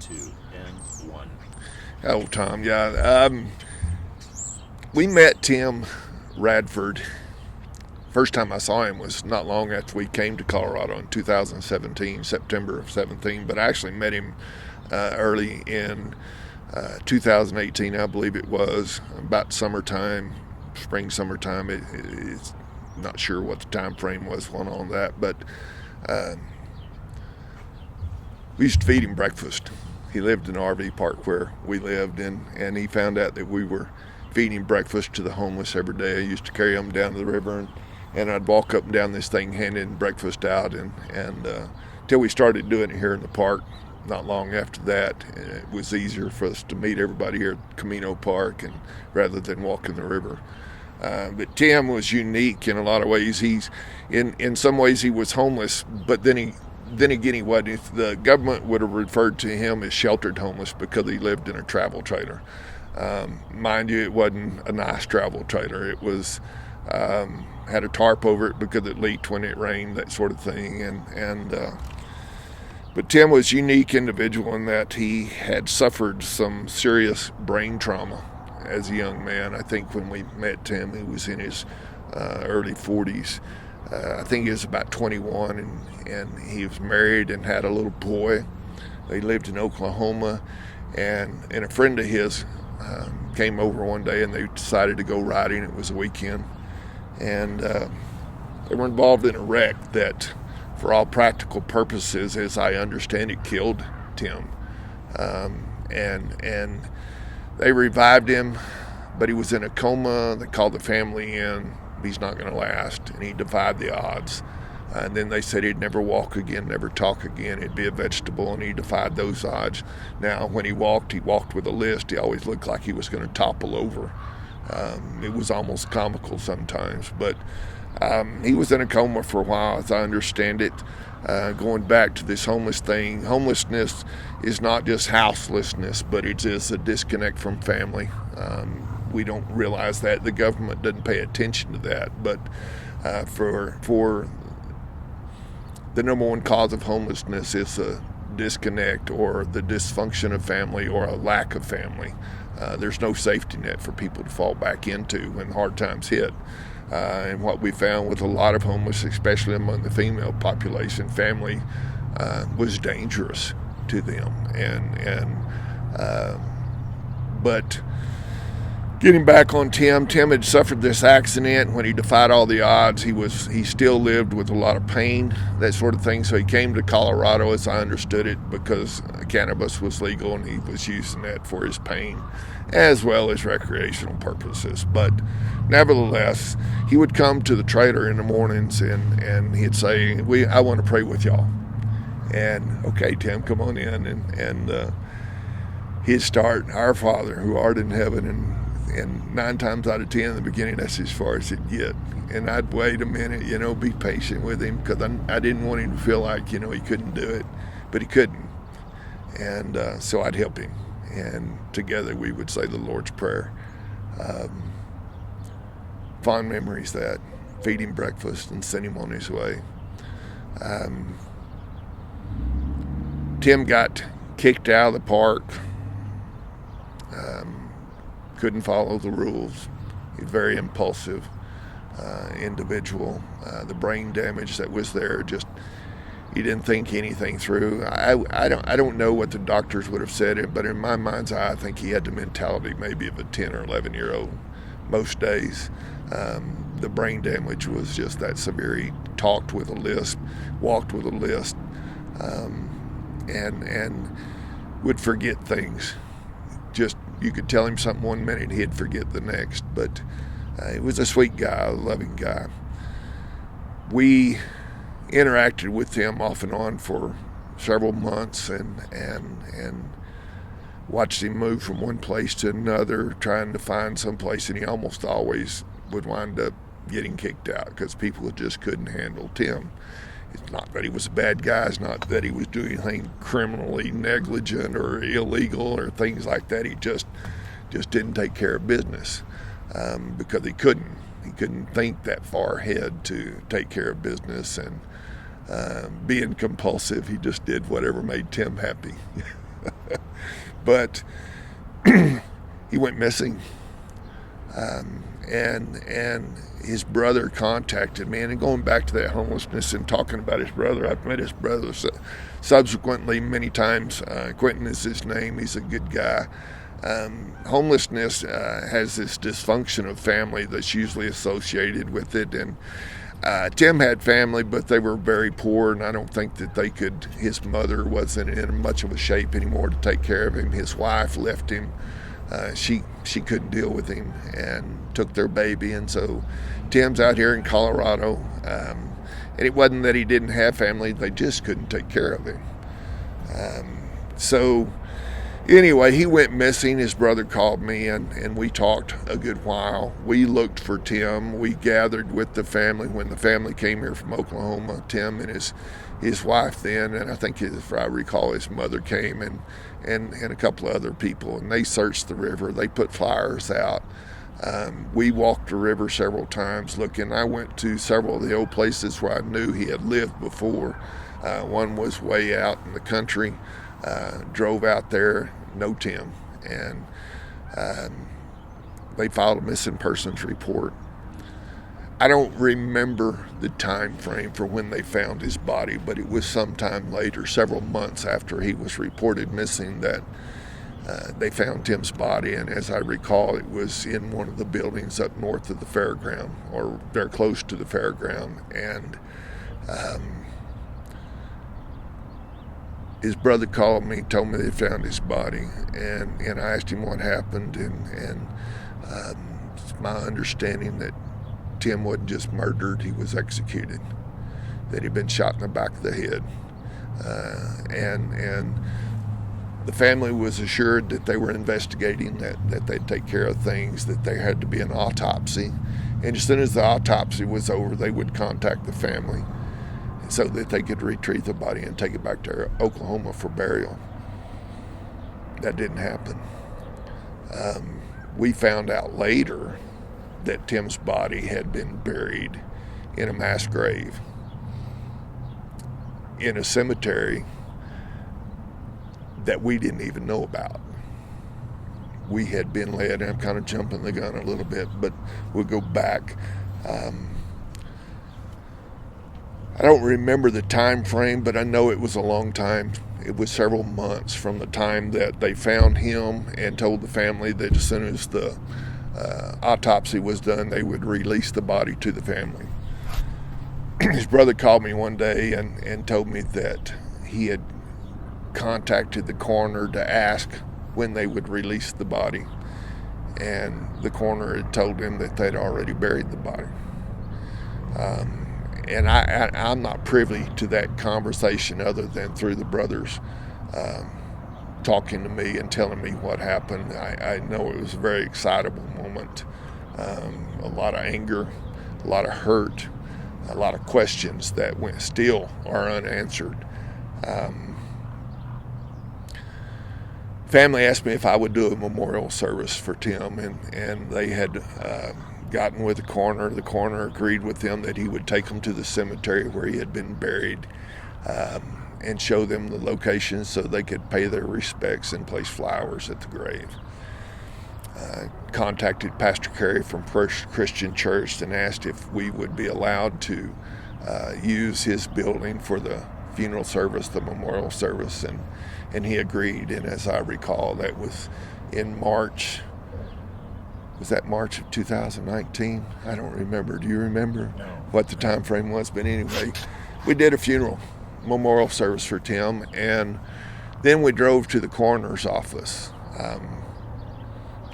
2 and 1. Oh, Tom, yeah. We met Tim Radford. First time I saw him was not long after we came to Colorado in 2017, September of 17. But I actually met him early in 2018, I believe it was, about summertime, summertime. It's not sure what the time frame was on that, but we used to feed him breakfast. He lived in an RV park where we lived, and he found out that we were feeding breakfast to the homeless every day. I used to carry them down to the river, and I'd walk up and down this thing handing breakfast out, and till we started doing it here in the park. Not long after that, it was easier for us to meet everybody here at Camino Park and rather than walking the river. But Tim was unique in a lot of ways. He's in some ways he was homeless, but then again he wasn't. The government would have referred to him as sheltered homeless because he lived in a travel trailer. Mind you, it wasn't a nice travel trailer. It was had a tarp over it because it leaked when it rained, that sort of thing. But Tim was a unique individual in that he had suffered some serious brain trauma as a young man. I think when we met Tim, he was in his early 40s. I think he was about 21, and he was married and had a little boy. They lived in Oklahoma, and a friend of his came over one day, and they decided to go riding. It was a weekend, and they were involved in a wreck that, for all practical purposes, as I understand it, killed Tim. And they revived him, but he was in a coma. They called the family in. He's not going to last, and he defied the odds. And then they said he'd never walk again, never talk again. He'd be a vegetable, and he defied those odds. Now, when he walked with a list. He always looked like he was going to topple over. It was almost comical sometimes, but he was in a coma for a while, as I understand it. Going back to this homeless thing, homelessness is not just houselessness, but it is a disconnect from family. We don't realize that. The government doesn't pay attention to that, but for the number one cause of homelessness is a disconnect or the dysfunction of family or a lack of family. There's no safety net for people to fall back into when hard times hit. And what we found with a lot of homeless, especially among the female population, family was dangerous to them. But getting back on Tim had suffered this accident. When he defied all the odds, he still lived with a lot of pain, that sort of thing. So he came to Colorado, as I understood it, because cannabis was legal, and he was using that for his pain as well as recreational purposes. But nevertheless, he would come to the trailer in the mornings, and he'd say, I want to pray with y'all. And, okay, Tim, come on in. And he'd start, Our Father, who art in heaven, and 9 times out of 10 in the beginning, that's as far as it'd get. And I'd wait a minute, be patient with him, because I didn't want him to feel like, he couldn't do it, but he couldn't. And so I'd help him. And together we would say the Lord's Prayer. Fond memories that. Feed him breakfast and send him on his way. Tim got kicked out of the park. Couldn't follow the rules. He's a very impulsive individual. The brain damage that was there, just he didn't think anything through. I don't know what the doctors would have said, but in my mind's eye, I think he had the mentality maybe of a 10 or 11-year-old most days. The brain damage was just that severe. He talked with a lisp, walked with a lisp, and would forget things. Just, you could tell him something one minute, he'd forget the next. But he was a sweet guy, a loving guy. We interacted with him off and on for several months, and watched him move from one place to another, trying to find some place, and he almost always would wind up getting kicked out because people just couldn't handle Tim. It's not that he was a bad guy. It's not that he was doing anything criminally negligent or illegal or things like that. He just didn't take care of business because he couldn't. He couldn't think that far ahead to take care of business, and being compulsive, he just did whatever made Tim happy. But he went missing. And his brother contacted me, and going back to that homelessness and talking about his brother, I've met his brother subsequently many times. Quentin is his name. He's a good guy. Homelessness has this dysfunction of family that's usually associated with it, and Tim had family, but they were very poor, and I don't think that they could. His mother wasn't in much of a shape anymore to take care of him. His wife left him. She couldn't deal with him and took their baby, and so Tim's out here in Colorado, and it wasn't that he didn't have family, they just couldn't take care of him. So anyway, he went missing. His brother called me, and we talked a good while. We looked for Tim. We gathered with the family when the family came here from Oklahoma. Tim and his wife then, and I think, if I recall, his mother came, and a couple of other people, and they searched the river. They put flyers out. We walked the river several times looking. I went to several of the old places where I knew he had lived before. One was way out in the country. Drove out there, no Tim, and they filed a missing persons report. I don't remember the time frame for when they found his body, but it was sometime later, several months after he was reported missing, that they found Tim's body. And as I recall, it was in one of the buildings up north of the fairground, or very close to the fairground. And his brother called me, told me they found his body, and I asked him what happened, and it's my understanding that Tim wasn't just murdered, he was executed, that he'd been shot in the back of the head. And the family was assured that they were investigating, that they'd take care of things, that there had to be an autopsy. And as soon as the autopsy was over, they would contact the family so that they could retrieve the body and take it back to Oklahoma for burial. That didn't happen. We found out later that Tim's body had been buried in a mass grave in a cemetery that we didn't even know about. We had been led, and I'm kind of jumping the gun a little bit, but we'll go back. I don't remember the time frame, but I know it was a long time. It was several months from the time that they found him and told the family that as soon as the autopsy was done, they would release the body to the family. His brother called me one day and told me that he had contacted the coroner to ask when they would release the body, and the coroner had told him that they'd already buried the body. And I'm not privy to that conversation other than through the brothers talking to me and telling me what happened. I know it was a very excitable moment, a lot of anger, a lot of hurt, a lot of questions that still are unanswered. Family asked me if I would do a memorial service for Tim, and they had gotten with the coroner. The coroner agreed with them that he would take them to the cemetery where he had been buried, and show them the location so they could pay their respects and place flowers at the grave. Contacted Pastor Carey from First Christian Church and asked if we would be allowed to use his building for the funeral service, the memorial service, and he agreed. And as I recall, that was in March. Was that March of 2019? I don't remember. Do you remember what the time frame was? But anyway, we did a funeral memorial service for Tim, and then we drove to the coroner's office,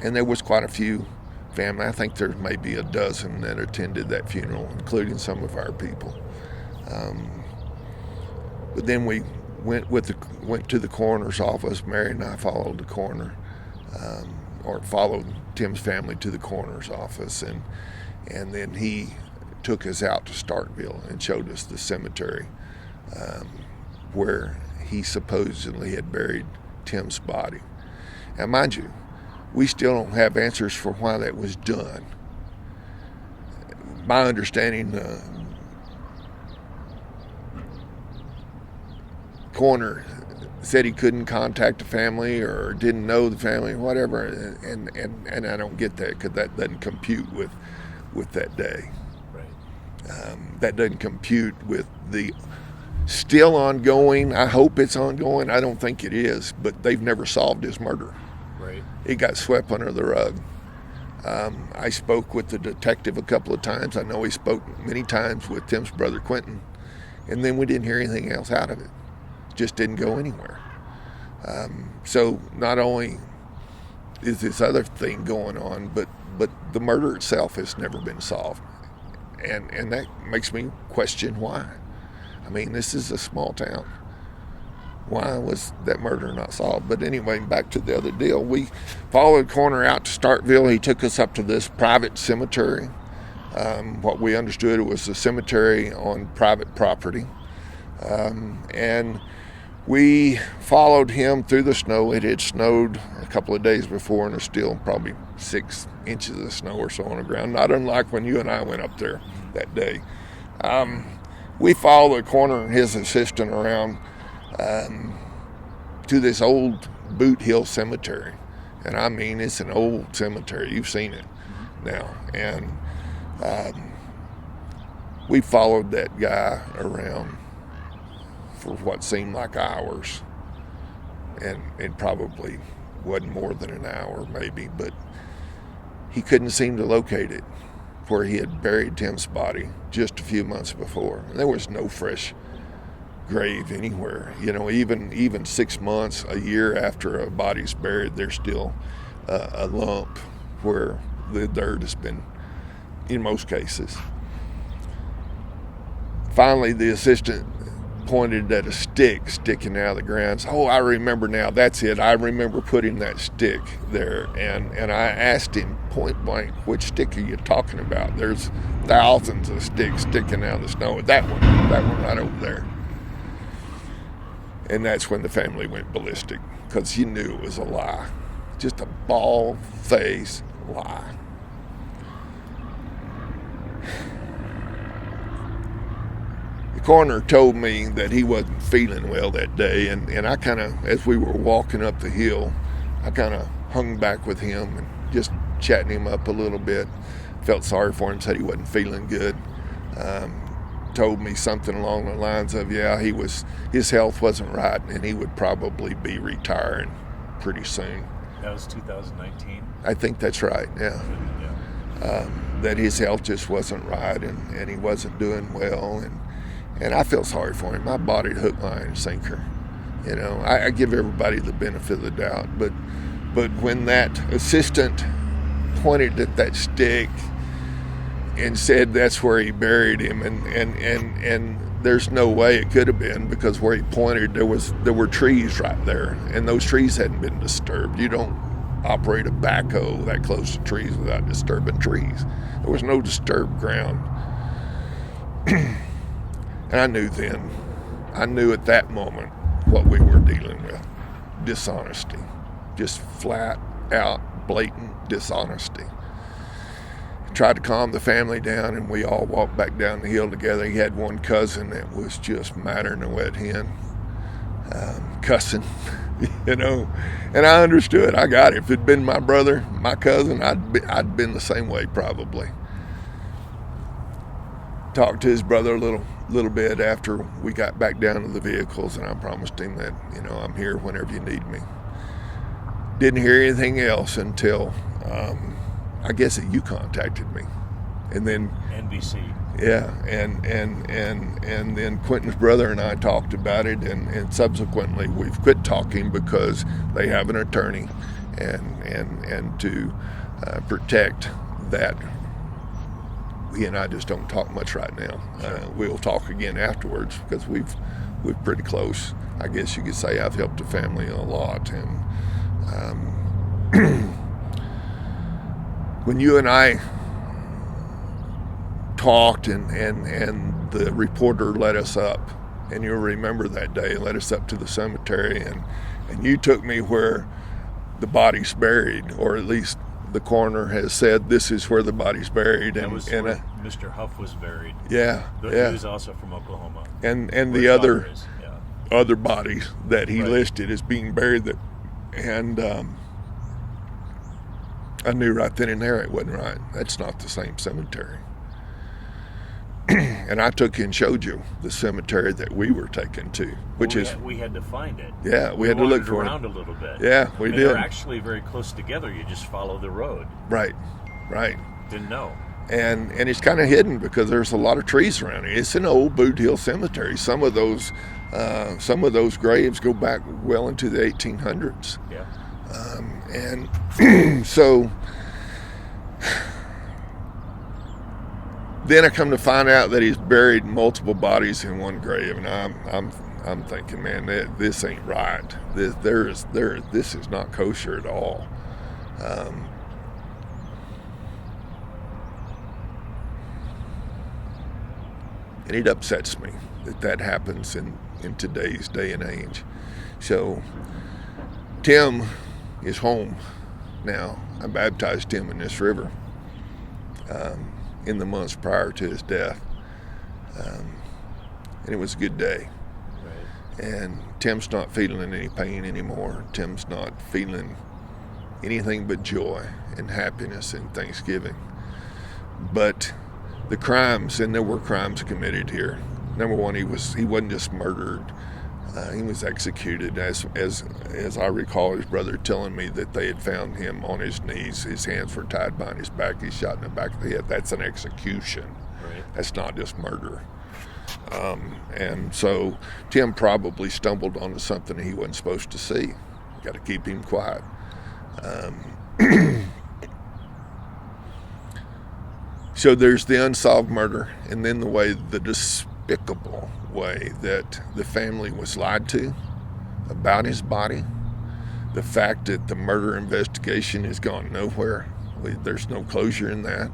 and there was quite a few family. I think there may be a dozen that attended that funeral, including some of our people. But then we went to the coroner's office. Mary and I followed the coroner, or followed Tim's family to the coroner's office, and then he took us out to Starkville and showed us the cemetery where he supposedly had buried Tim's body. Now, mind you, we still don't have answers for why that was done. My understanding, coroner said he couldn't contact the family or didn't know the family, whatever, and I don't get that, because that doesn't compute with that day. Right. That doesn't compute with the still ongoing. I hope it's ongoing. I don't think it is, but they've never solved his murder. Right. It got swept under the rug. I spoke with the detective a couple of times. I know he spoke many times with Tim's brother Quentin, and then we didn't hear anything else out of it. Just didn't go anywhere. So not only is this other thing going on, but the murder itself has never been solved, and that makes me question why. I mean, this is a small town. Why was that murder not solved? But anyway, back to the other deal. We followed the coroner out to Starkville. He took us up to this private cemetery. What we understood, it was a cemetery on private property. And we followed him through the snow. It had snowed a couple of days before, and there's still probably 6 inches of snow or so on the ground, not unlike when you and I went up there that day. We followed the coroner and his assistant around to this old Boot Hill Cemetery. And I mean, it's an old cemetery. You've seen it now. And we followed that guy around for what seemed like hours. And it probably wasn't more than an hour, maybe. But he couldn't seem to locate it, where he had buried Tim's body just a few months before. And there was no fresh grave anywhere. You know, even 6 months, a year after a body's buried, there's still a lump where the dirt has been, in most cases. Finally, the assistant pointed at a stick sticking out of the ground. Oh, I remember now. That's it. I remember putting that stick there. And I asked him point blank, which stick are you talking about? There's thousands of sticks sticking out of the snow. That one right over there. And that's when the family went ballistic, because you knew it was a lie. Just a bald-faced lie. The coroner told me that he wasn't feeling well that day, and I kind of, as we were walking up the hill, I kind of hung back with him and just chatting him up a little bit. Felt sorry for him, said he wasn't feeling good. Told me something along the lines of, his health wasn't right, and he would probably be retiring pretty soon. That was 2019? I think that's right, yeah. That his health just wasn't right, and he wasn't doing well, and I feel sorry for him. I bought it hook, line, and sinker. You know, I give everybody the benefit of the doubt, but when that assistant pointed at that stick and said that's where he buried him, and there's no way it could have been, because where he pointed there were trees right there, and those trees hadn't been disturbed. You don't operate a backhoe that close to trees without disturbing trees. There was no disturbed ground. And I knew at that moment what we were dealing with. Dishonesty. Just flat out blatant dishonesty. Tried to calm the family down, and we all walked back down the hill together. He had one cousin that was just madder than a wet hen, cussing, you know. And I understood. I got it. If it'd been my brother, my cousin, I'd been the same way probably. Talked to his brother a little bit after we got back down to the vehicles, and I promised him that, I'm here whenever you need me. Didn't hear anything else until I guess that you contacted me, and then NBC. Yeah, and then Quentin's brother and I talked about it, and subsequently we've quit talking because they have an attorney, and to protect that, he and I just don't talk much right now. We'll talk again afterwards because we're pretty close. I guess you could say I've helped the family a lot, and when you and I talked and the reporter let us up, and you'll remember that day, let us up to the cemetery, and you took me where the body's buried, or at least the coroner has said this is where the body's buried. That was where Mr. Huff was buried. Yeah, He was also from Oklahoma. And the other, other bodies that he Right. listed as being buried. And I knew right then and there it wasn't right. That's not the same cemetery. And I took you and showed you the cemetery that we were taken to, which we had to find it. Yeah, we had to look wandered for around it. a little bit. Yeah, we I mean, did. They're actually very close together. You just follow the road. Right. Didn't know. And it's kind of hidden because there's a lot of trees around it. It's an old Boot Hill cemetery. Some of those graves go back well into the 1800s. Yeah. And so then I come to find out that he's buried multiple bodies in one grave, and I'm thinking, man, this ain't right. This is not kosher at all. And it upsets me that happens in today's day and age. So Tim is home now. I baptized him in this river in the months prior to his death. And it was a good day. Right. And Tim's not feeling any pain anymore. Tim's not feeling anything but joy and happiness and thanksgiving. But the crimes, and there were crimes committed here. Number one, he wasn't just murdered. He was executed, as I recall his brother telling me that they had found him on his knees. His hands were tied behind his back. He's shot in the back of the head. That's an execution. Right. That's not just murder. And so Tim probably stumbled onto something he wasn't supposed to see. Got to keep him quiet. So there's the unsolved murder, and then the despicable way that the family was lied to about his body. The fact that the murder investigation has gone nowhere. There's no closure in that.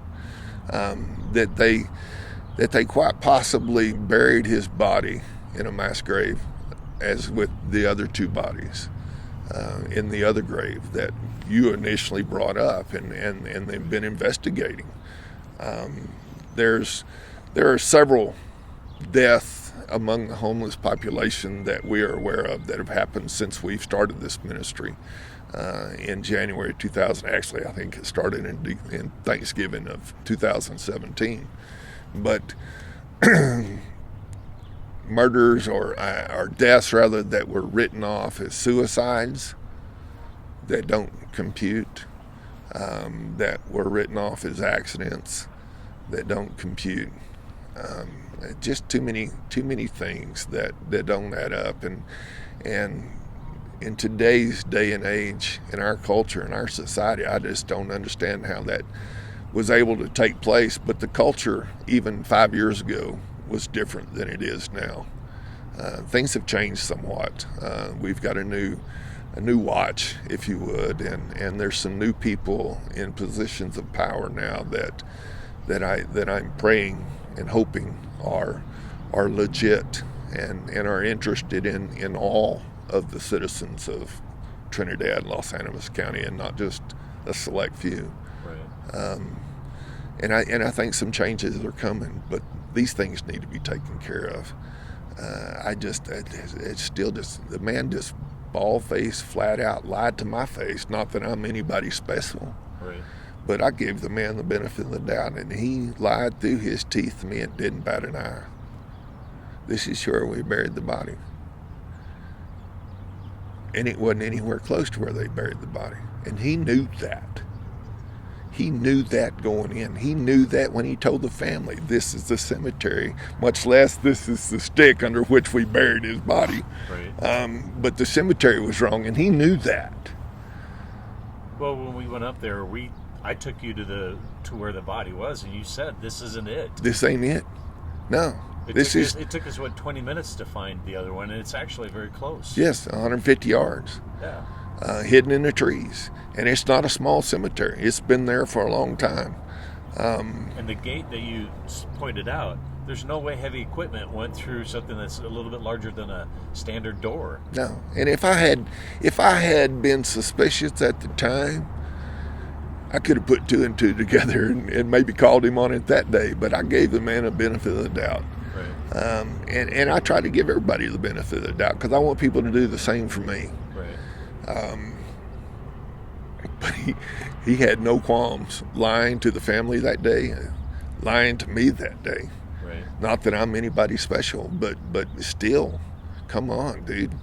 That they quite possibly buried his body in a mass grave, as with the other two bodies in the other grave that you initially brought up, and they've been investigating. There are several deaths among the homeless population that we are aware of that have happened since we've started this ministry in January 2000. Actually, I think it started in Thanksgiving of 2017. But murders or deaths rather that were written off as suicides that don't compute, that were written off as accidents that don't compute. Just too many things that don't add up, and in today's day and age, in our culture, in our society, I just don't understand how that was able to take place. But the culture, even 5 years ago, was different than it is now. Things have changed somewhat. We've got a new watch, if you would, and there's some new people in positions of power now that I'm praying and hoping are legit and are interested in all of the citizens of Trinidad, Los Animas County, and not just a select few. Right. And I think some changes are coming, but these things need to be taken care of. It's still just, the man just bald-faced, flat out lied to my face. Not that I'm anybody special. Right. But I gave the man the benefit of the doubt, and he lied through his teeth to me and didn't bat an eye. This is where we buried the body. And it wasn't anywhere close to where they buried the body. And he knew that. He knew that going in. He knew that when he told the family, this is the cemetery, much less this is the stick under which we buried his body. Right. But the cemetery was wrong, and he knew that. Well, when we went up there, I took you to where the body was, and you said, "This isn't it." This ain't it. No. It took us 20 minutes to find the other one, and it's actually very close. Yes, 150 yards. Yeah. Hidden in the trees. And it's not a small cemetery. It's been there for a long time. And the gate that you pointed out, there's no way heavy equipment went through something that's a little bit larger than a standard door. No. And if I had been suspicious at the time, I could have put two and two together and maybe called him on it that day. But I gave the man a benefit of the doubt. Right. And I try to give everybody the benefit of the doubt because I want people to do the same for me. Right. But he had no qualms lying to the family that day, lying to me that day. Right. Not that I'm anybody special, but still, come on, dude.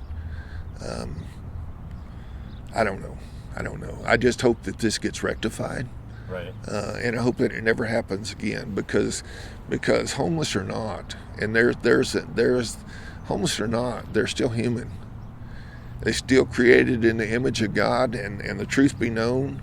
I don't know. I just hope that this gets rectified. Right. And I hope that it never happens again because homeless or not, and there's homeless or not, they're still human. They still created in the image of God, and the truth be known,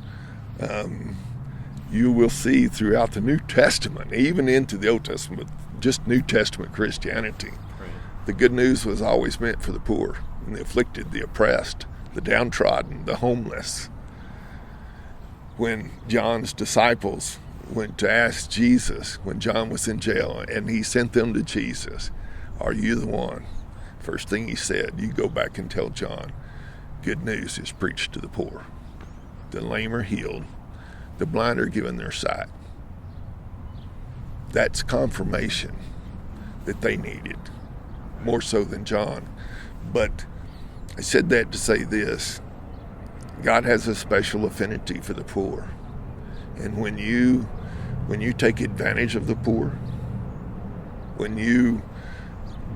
you will see throughout the New Testament, even into the Old Testament, just New Testament Christianity. Right. The good news was always meant for the poor and the afflicted, the oppressed, the downtrodden, the homeless. When John's disciples went to ask Jesus, when John was in jail, and he sent them to Jesus, "Are you the one?" First thing he said, "You go back and tell John, good news is preached to the poor. The lame are healed, the blind are given their sight." That's confirmation that they needed, more so than John. But I said that to say this: God has a special affinity for the poor. And when you take advantage of the poor, when you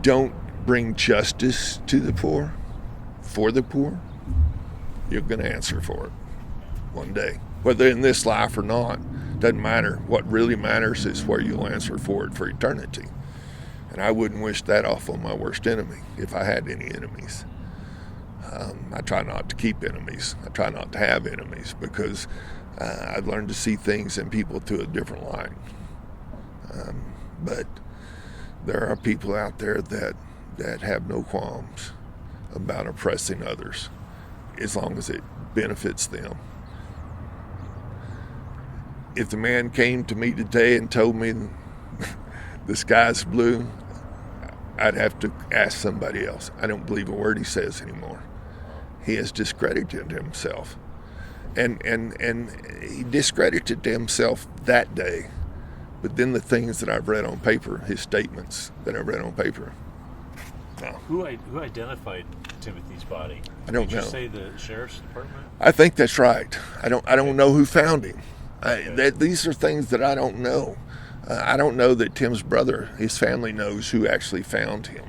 don't bring justice to the poor, for the poor, you're going to answer for it one day. Whether in this life or not, doesn't matter. What really matters is where you'll answer for it for eternity. And I wouldn't wish that off on my worst enemy if I had any enemies. I try not to keep enemies. I try not to have enemies because I've learned to see things and people through a different light. But there are people out there that have no qualms about oppressing others as long as it benefits them. If the man came to me today and told me the sky's blue, I'd have to ask somebody else. I don't believe a word he says anymore. He has discredited himself. And he discredited himself that day. But then the things that I've read on paper, his statements that I've read on paper. No. Who identified Timothy's body? I don't know. Did you say the sheriff's department? I think that's right. I don't know who found him. These are things that I don't know. I don't know that Tim's brother, his family knows who actually found him.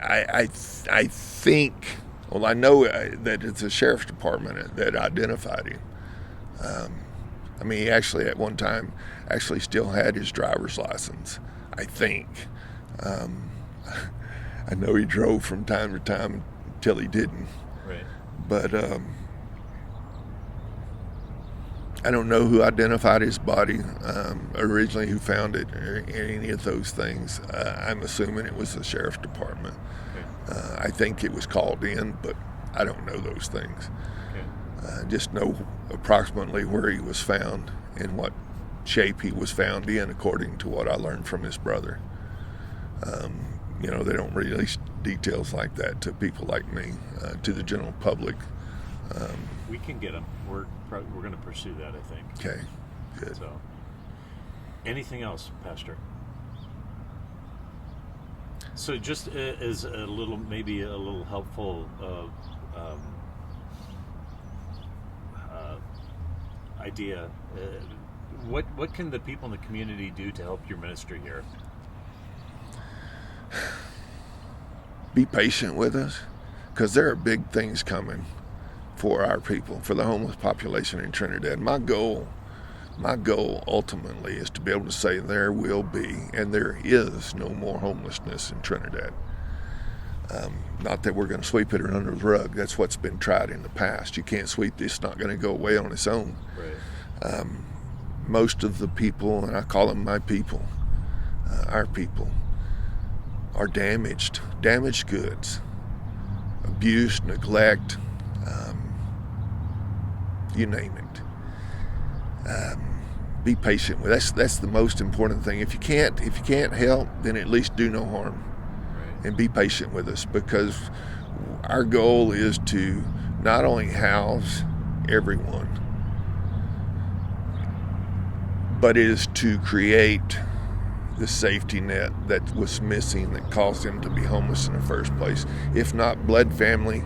I think, well, I know that it's the sheriff's department that identified him. I mean, he actually at one time actually still had his driver's license, I think. I know he drove from time to time until he didn't. Right. But I don't know who identified his body originally, who found it, or any of those things. I'm assuming it was the sheriff's department. Okay. I think it was called in, but I don't know those things. Okay. Just know approximately where he was found and what shape he was found in, according to what I learned from his brother. They don't release details like that to people like me, to the general public. We can get them. We're going to pursue that, I think. Okay, good. So, anything else, Pastor? So, just as maybe a little helpful idea, what can the people in the community do to help your ministry here? Be patient with us, because there are big things coming for our people, for the homeless population in Trinidad. My goal ultimately is to be able to say there will be and there is no more homelessness in Trinidad. Not that we're going to sweep it under the rug. That's what's been tried in the past. You can't sweep this; it's not going to go away on its own. Right. Most of the people, and I call them my people, our people, are damaged goods, abuse, neglect, you name it. Be patient with us. That's the most important thing. If you can't help, then at least do no harm. Right. And be patient with us, because our goal is to not only house everyone, but is to create the safety net that was missing that caused them to be homeless in the first place. If not blood family,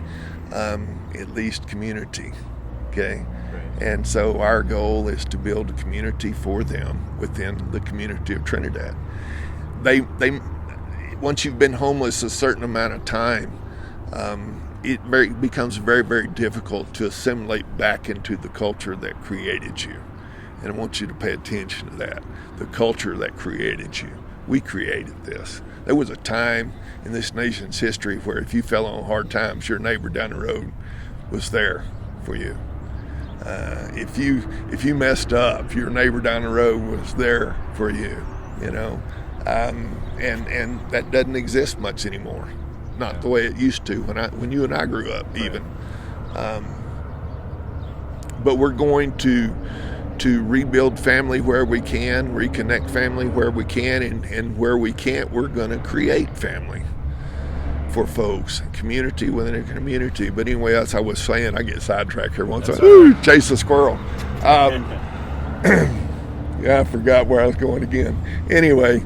at least community. Okay. Right. And so our goal is to build a community for them within the community of Trinidad. They once you've been homeless a certain amount of time, it becomes very, very difficult to assimilate back into the culture that created you. And I want you to pay attention to that. The culture that created you. We created this. There was a time in this nation's history where if you fell on hard times, your neighbor down the road was there for you. If you messed up, your neighbor down the road was there for you. You know, and that doesn't exist much anymore. Not the way it used to when you and I grew up, even. But we're going to rebuild family where we can, reconnect family where we can, and where we can't, we're going to create family for folks, community within a community. But anyway, as I was saying, I get sidetracked here once. Chase a squirrel. Yeah, I forgot where I was going again. Anyway,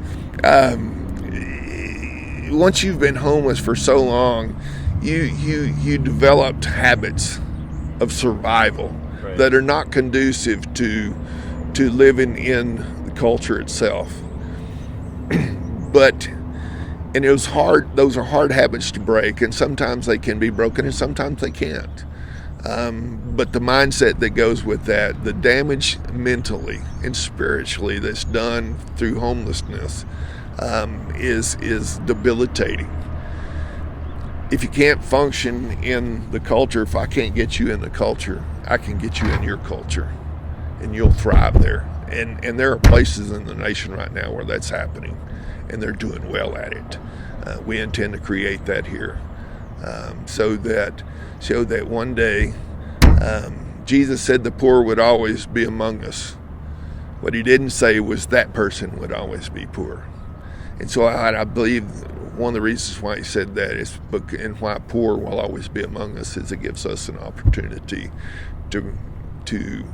once you've been homeless for so long, you developed habits of survival that are not conducive to living in the culture itself. And it was hard. Those are hard habits to break, and sometimes they can be broken, and sometimes they can't. But the mindset that goes with that, the damage mentally and spiritually that's done through homelessness, is debilitating. If you can't function in the culture, if I can't get you in the culture, I can get you in your culture, and you'll thrive there. And there are places in the nation right now where that's happening, and they're doing well at it. We intend to create that here, so that one day, Jesus said the poor would always be among us. What he didn't say was that person would always be poor. And so I believe one of the reasons why he said that is, and why poor will always be among us, is it gives us an opportunity to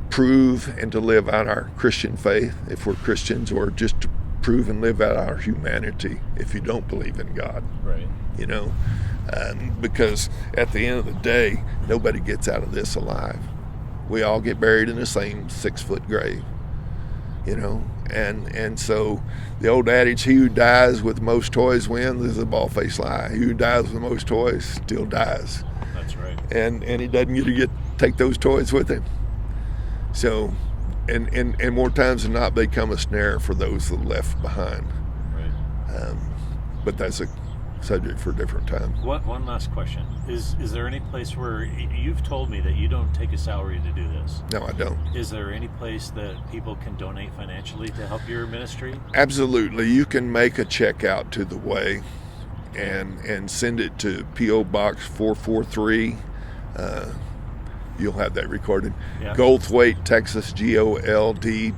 prove and to live out our Christian faith, if we're Christians, or just to prove and live out our humanity if you don't believe in God. Right. You know, because at the end of the day, nobody gets out of this alive. We all get buried in the same 6-foot grave. You know, and so the old adage, he who dies with the most toys wins, is a bald-faced lie. He who dies with the most toys still dies. That's right. And he doesn't get to take those toys with him. So, and more times than not, they come a snare for those that are left behind. Right. But that's a subject for a different time. One last question. Is there any place where you've told me that you don't take a salary to do this? No, I don't. Is there any place that people can donate financially to help your ministry? Absolutely. You can make a check out to the Way and send it to P.O. Box 443. You'll have that recorded. Yeah. Goldthwaite, Texas, Goldthwaite,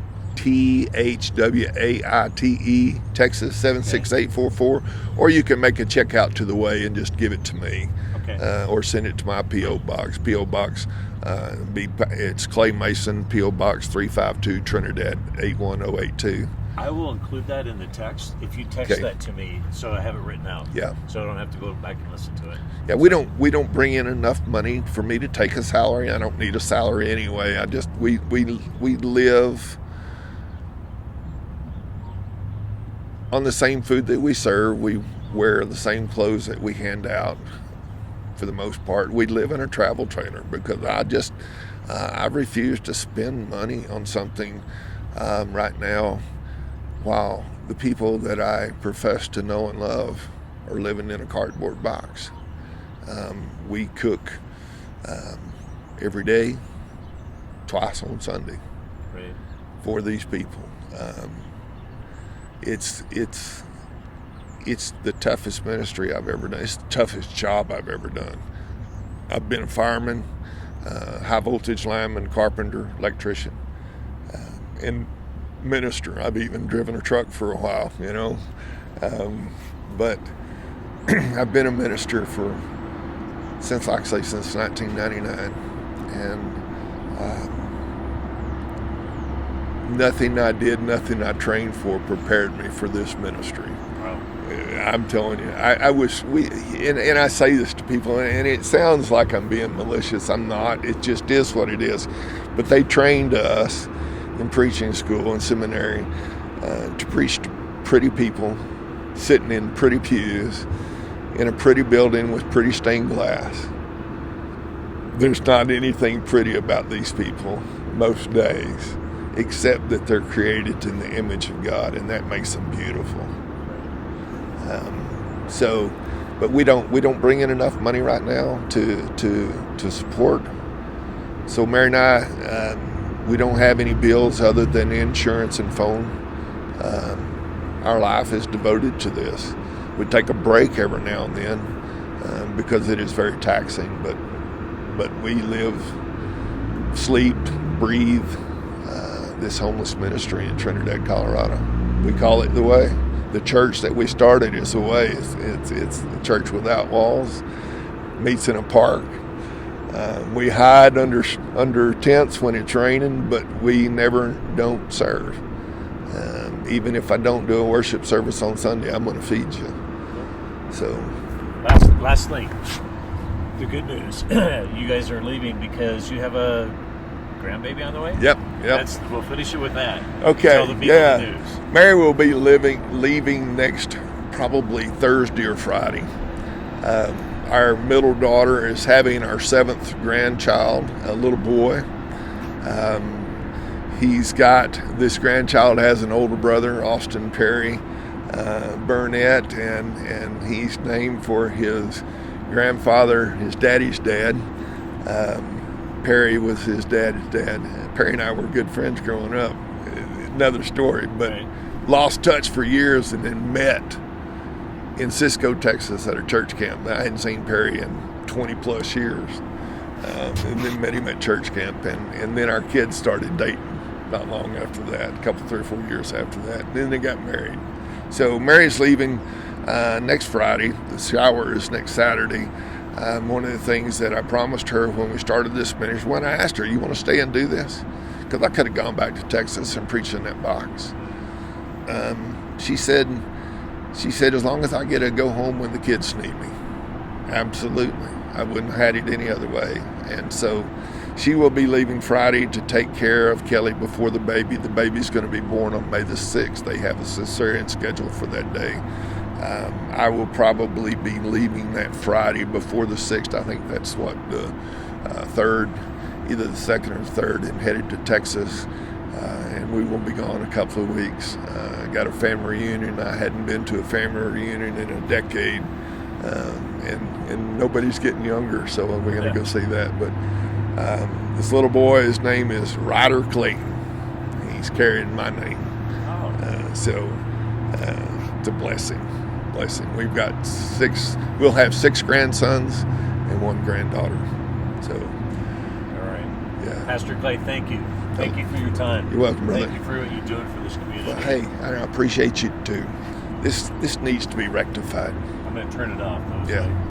Texas 76844. Or you can make a check out to the Way and just give it to me. Okay. Or send it to my P.O. Box. P.O. Box, it's Clay Mason, P.O. Box 352, Trinidad 81082. I will include that in the text if you text that to me, so I have it written out. Yeah. So I don't have to go back and listen to it. Yeah, we don't bring in enough money for me to take a salary. I don't need a salary anyway. We live on the same food that we serve. We wear the same clothes that we hand out. For the most part, we live in a travel trailer because I refuse to spend money on something right now while the people that I profess to know and love are living in a cardboard box. We cook every day, twice on Sunday, right, for these people. It's the toughest ministry I've ever done. It's the toughest job I've ever done. I've been a fireman, high voltage lineman, carpenter, electrician, and minister. I've even driven a truck for a while, you know. But I've been a minister since 1999. And nothing I did, nothing I trained for prepared me for this ministry. Wow. I'm telling you, I wish and I say this to people, and it sounds like I'm being malicious. I'm not. It just is what it is. But they trained us in preaching school and seminary to preach to pretty people sitting in pretty pews in a pretty building with pretty stained glass. There's not anything pretty about these people most days, except that they're created in the image of God, and that makes them beautiful. But we don't bring in enough money right now to support. So Mary and I, we don't have any bills other than insurance and phone. Our life is devoted to this. We take a break every now and then because it is very taxing, but we live, sleep, breathe this homeless ministry in Trinidad, Colorado. We call it The Way. The church that we started is The Way. It's a church without walls, meets in a park. We hide under tents when it's raining, but we never don't serve. Even if I don't do a worship service on Sunday, I'm going to feed you. So, last thing, the good news. You guys are leaving because you have a grandbaby on the way? Yep. We'll finish it with that. Okay, Tell the people the news. Mary will be leaving next probably Thursday or Friday. Our middle daughter is having our 7th grandchild, a little boy. This grandchild has an older brother, Austin Perry Burnett, and he's named for his grandfather, his daddy's dad. Perry was his dad's dad. Perry and I were good friends growing up. Another story, but right. Lost touch for years and then met in Cisco, Texas at a church camp. I hadn't seen Perry in 20 plus years. And then met him at church camp, and then our kids started dating not long after that, a couple, 3 or 4 years after that. And then they got married. So Mary's leaving next Friday. The shower is next Saturday. One of the things that I promised her when we started this ministry, when I asked her, you want to stay and do this? Because I could have gone back to Texas and preached in that box. She said, as long as I get to go home when the kids need me. Absolutely. I wouldn't have had it any other way. And so she will be leaving Friday to take care of Kelly before the baby. The baby's going to be born on May the 6th. They have a cesarean scheduled for that day. I will probably be leaving that Friday before the 6th. I think that's the 3rd, either the 2nd or 3rd, and headed to Texas. And we will be gone a couple of weeks. I got a family reunion. I hadn't been to a family reunion in a decade. And nobody's getting younger, so we're going to go see that. But this little boy, his name is Ryder Clayton. He's carrying my name. So it's a blessing. We've got 6, we'll have 6 grandsons and 1 granddaughter. So, all right. Yeah. Pastor Clay, thank you. Thank you for your time. You're welcome, brother. Thank you for what you're doing for this community. Well, hey, I appreciate you too. This needs to be rectified. I'm going to turn it off. Yeah.